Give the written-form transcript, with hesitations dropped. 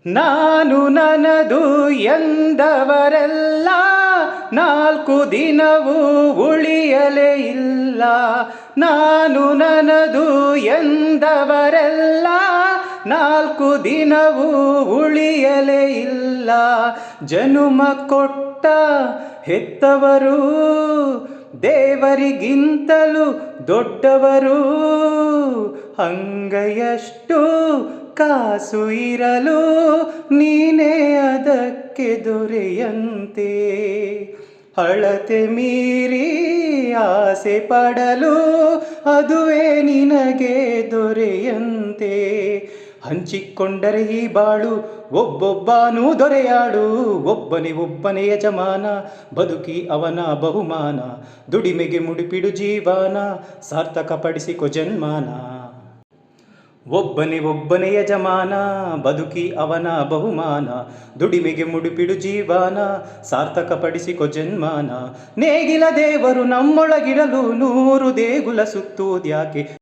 ನಾನು ನನ್ನದು ಎಂದವರೆಲ್ಲ 4 ದಿನವೂ ಉಳಿಯಲೇ ಇಲ್ಲ. ನಾನು ನನ್ನದು ಎಂದವರೆಲ್ಲ 4 ದಿನವೂ ಉಳಿಯಲೇ ಇಲ್ಲ. ಜನುಮ ಕೊಟ್ಟ ಹೆತ್ತವರು ದೇವರಿಗಿಂತಲೂ ದೊಡ್ಡವರು. ಅಂಗೈಯಷ್ಟು ಕಾಸು ಇರಲು ನೀನೇ ಅದಕ್ಕೆ ದೊರೆಯಂತೆ. ಅಳತೆ ಮೀರಿ ಆಸೆ ಪಡಲು ಅದುವೇ ನಿನಗೆ ದೊರೆಯಂತೆ. ಹಂಚಿಕೊಂಡರೆ ಈ ಬಾಳು ಒಬ್ಬೊಬ್ಬನೂ ದೊರೆಯಾಳು. ಒಬ್ಬನೇ ಯಜಮಾನ, ಬದುಕಿ ಅವನ ಬಹುಮಾನ. ದುಡಿಮೆಗೆ ಮುಡಿಪಿಡು ಜೀವನ, ಸಾರ್ಥಕಪಡಿಸಿಕೊ ಜನ್ಮಾನ. ಒಬ್ಬನೇ ಯಜಮಾನ, ಬದುಕಿ ಅವನ ಬಹುಮಾನ. ದುಡಿಮೆಗೆ ಮುಡಿಪಿಡು ಜೀವನ, ಸಾರ್ಥಕಪಡಿಸಿಕೊ ಜನ್ಮಾನ. ನೇಗಿಲ ದೇವರು ನಮ್ಮೊಳಗಿರಲು 100 ದೇಗುಲ ಸುತ್ತುವುದ್ಯಾಕೆ?